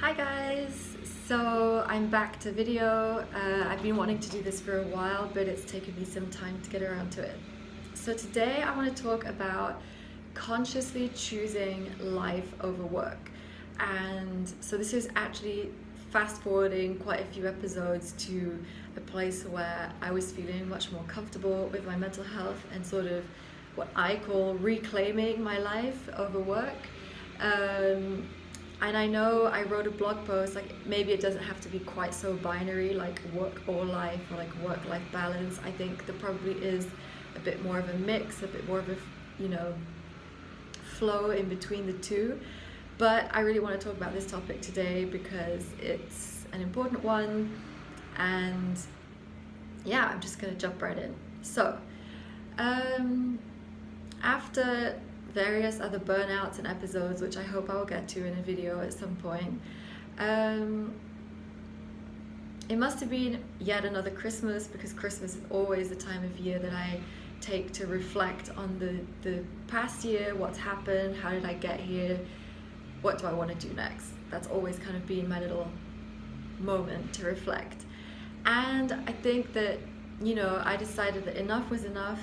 Hi guys! So I'm back to video. I've been wanting to do this for a while, but it's taken me some time to get around to it. So today I want to talk about consciously choosing life over work. And so this is actually fast forwarding quite a few episodes to a place where I was feeling much more comfortable with my mental health and sort of what I call reclaiming my life over work. And I know I wrote a blog post, like maybe it doesn't have to be quite so binary, like work or life, or like work-life balance. I think there probably is a bit more of a mix, a bit more of a, flow in between the two. But I really want to talk about this topic today because it's an important one. And yeah, I'm just going to jump right in. So, after various other burnouts and episodes, which I hope I will get to in a video at some point. It must have been yet another Christmas, because Christmas is always the time of year that I take to reflect on the past year, what's happened, how did I get here, what do I want to do next. That's always kind of been my little moment to reflect. And I think that, I decided that enough was enough.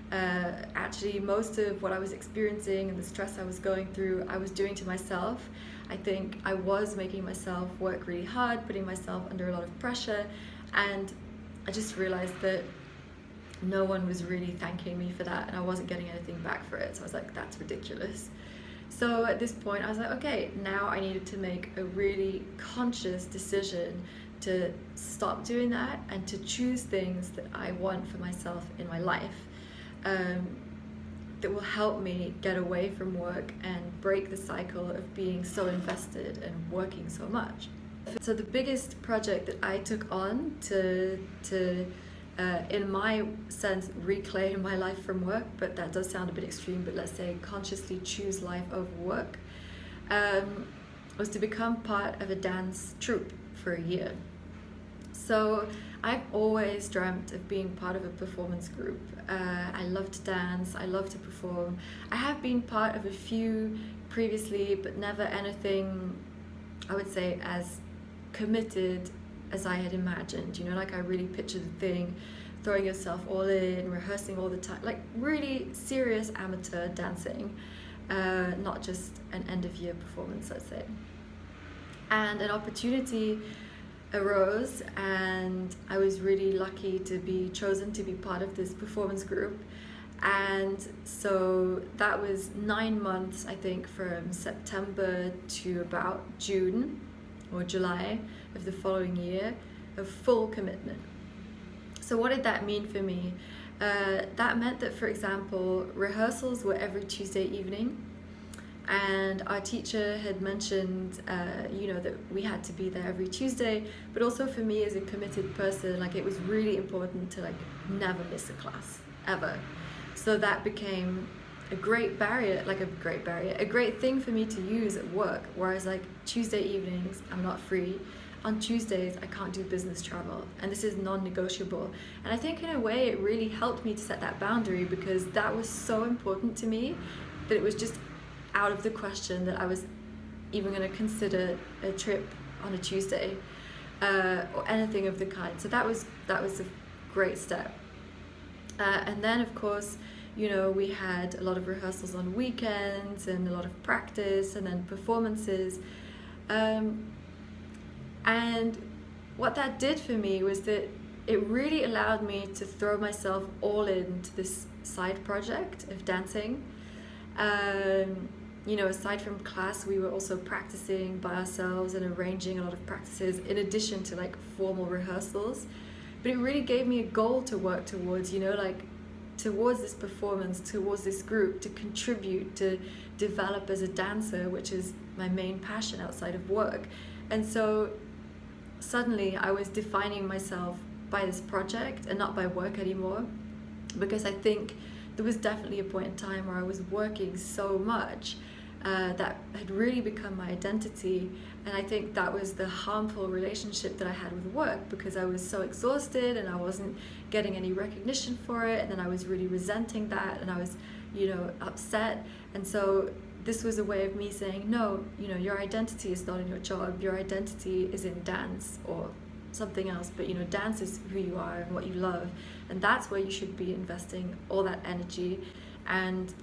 Actually, most of what I was experiencing and the stress I was going through, I was doing to myself. I think I was making myself work really hard, putting myself under a lot of pressure, and I just realized that no one was really thanking me for that, and I wasn't getting anything back for it. So I was like, that's ridiculous. So at this point I was like, okay, now I needed to make a really conscious decision to stop doing that and to choose things that I want for myself in my life. That will help me get away from work and break the cycle of being so invested and working so much. So the biggest project that I took on to in my sense, reclaim my life from work, but that does sound a bit extreme, but let's say consciously choose life over work, was to become part of a dance troupe for a year. So I've always dreamt of being part of a performance group. I love to dance, I love to perform. I have been part of a few previously, but never anything, I would say, as committed as I had imagined. Like I really pictured the thing, throwing yourself all in, rehearsing all the time, like really serious amateur dancing, not just an end of year performance, let's say. And an opportunity arose, and I was really lucky to be chosen to be part of this performance group. And so that was 9 months, I think, from September to about June or July of the following year, of full commitment. So what did that mean for me? That meant that, for example, rehearsals were every Tuesday evening, and our teacher had mentioned that we had to be there every Tuesday, but also for me as a committed person, like it was really important to never miss a class ever. So that became a great thing for me to use at work, whereas Tuesday evenings I'm not free. On Tuesdays I can't do business travel, and this is non-negotiable. And I think in a way it really helped me to set that boundary, because that was so important to me that it was just out of the question that I was even going to consider a trip on a Tuesday, or anything of the kind. So that was a great step. And then of course, we had a lot of rehearsals on weekends and a lot of practice and then performances. And what that did for me was that it really allowed me to throw myself all into this side project of dancing. Aside from class, we were also practicing by ourselves and arranging a lot of practices in addition to formal rehearsals. But it really gave me a goal to work towards, towards this performance, towards this group, to contribute, to develop as a dancer, which is my main passion outside of work. And so suddenly I was defining myself by this project and not by work anymore, because I think there was definitely a point in time where I was working so much that had really become my identity. And I think that was the harmful relationship that I had with work, because I was so exhausted and I wasn't getting any recognition for it, and then I was really resenting that, and I was upset. And so this was a way of me saying, no, you know, your identity is not in your job, your identity is in dance or something else, but you know, dance is who you are and what you love, and that's where you should be investing all that energy. And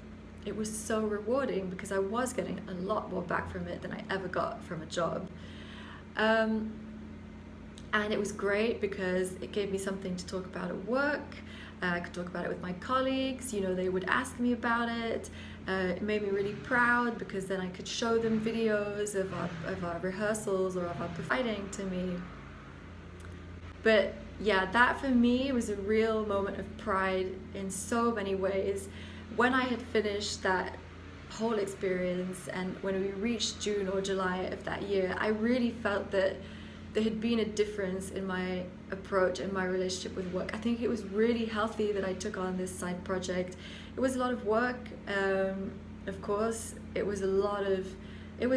it was so rewarding because I was getting a lot more back from it than I ever got from a job. And it was great because it gave me something to talk about at work. I could talk about it with my colleagues, you know, they would ask me about it. It made me really proud because then I could show them videos of our rehearsals or of our providing to me. But yeah, that for me was a real moment of pride in so many ways. When I had finished that whole experience and when we reached June or July of that year, I really felt that there had been a difference in my approach and my relationship with work. I think it was really healthy that I took on this side project. It was a lot of work, of course. It was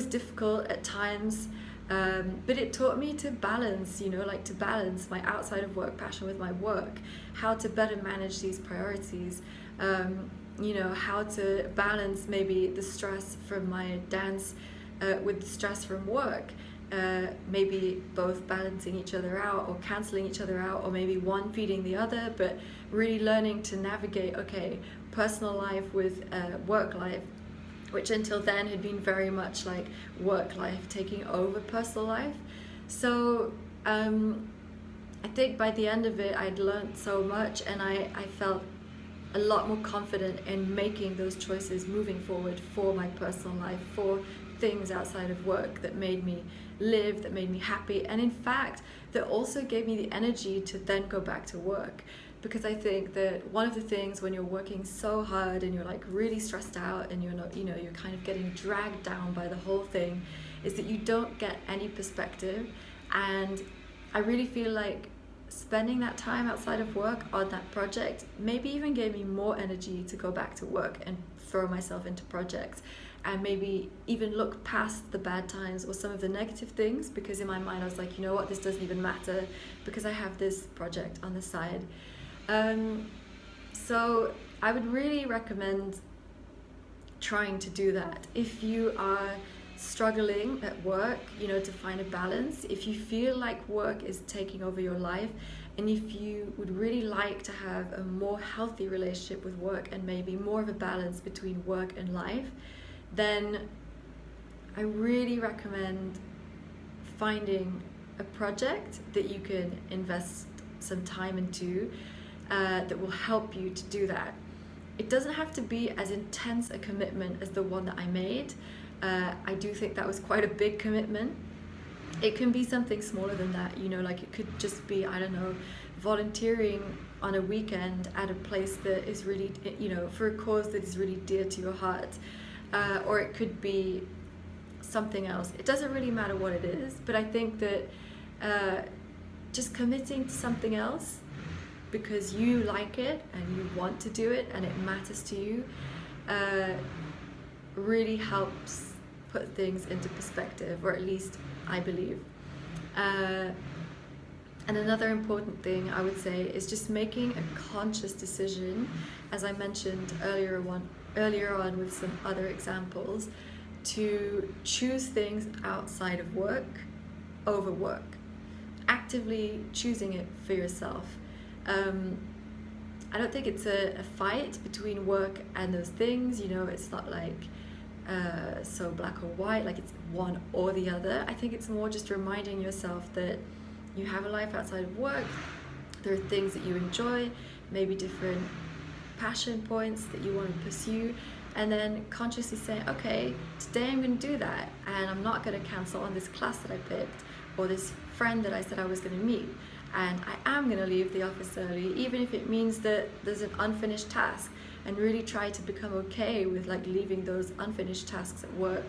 difficult at times, but it taught me to balance, you know, like to balance my outside of work passion with my work, how to better manage these priorities, you know, how to balance maybe the stress from my dance with the stress from work. Maybe both balancing each other out or cancelling each other out, or maybe one feeding the other, but really learning to navigate, okay, personal life with work life, which until then had been very much like work life taking over personal life. So I think by the end of it I'd learned so much, and I felt a lot more confident in making those choices moving forward for my personal life, for things outside of work that made me live, that made me happy, and in fact that also gave me the energy to then go back to work. Because I think that one of the things when you're working so hard and you're like really stressed out and you're not, you know, you're kind of getting dragged down by the whole thing, is that you don't get any perspective. And I really feel like spending that time outside of work on that project maybe even gave me more energy to go back to work and throw myself into projects, and maybe even look past the bad times or some of the negative things, because in my mind I was like, you know what, this doesn't even matter because I have this project on the side. So I would really recommend trying to do that. If you are struggling at work, you know, to find a balance, if you feel like work is taking over your life, and if you would really like to have a more healthy relationship with work and maybe more of a balance between work and life, then I really recommend finding a project that you can invest some time into that will help you to do that. It doesn't have to be as intense a commitment as the one that I made. I do think that was quite a big commitment. It can be something smaller than that, you know, like it could just be, I don't know, volunteering on a weekend at a place that is really, you know, for a cause that is really dear to your heart. Or it could be something else. It doesn't really matter what it is, but I think that just committing to something else because you like it and you want to do it and it matters to you really helps put things into perspective, or at least I believe. And another important thing I would say is just making a conscious decision, as I mentioned earlier on with some other examples, to choose things outside of work over work. Actively choosing it for yourself. I don't think it's a fight between work and those things, you know, it's not like so black or white, like it's one or the other. I think it's more just reminding yourself that you have a life outside of work, there are things that you enjoy, maybe different passion points that you want to pursue, and then consciously saying, okay, today I'm going to do that, and I'm not going to cancel on this class that I picked or this friend that I said I was going to meet, and I am going to leave the office early, even if it means that there's an unfinished task, and really try to become okay with like leaving those unfinished tasks at work,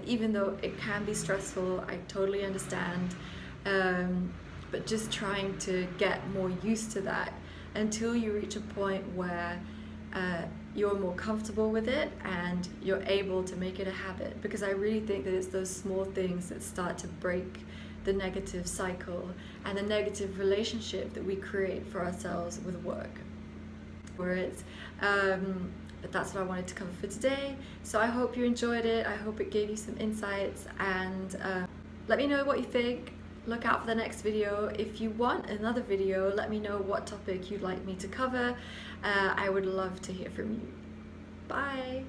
even though it can be stressful. I totally understand, but just trying to get more used to that until you reach a point where you're more comfortable with it and you're able to make it a habit, because I really think that it's those small things that start to break the negative cycle and the negative relationship that we create for ourselves with work. Where it's But that's what I wanted to cover for today. So I hope you enjoyed it. I hope it gave you some insights, and let me know what you think. Look out for the next video. If you want another video, let me know what topic you'd like me to cover. I would love to hear from you. Bye!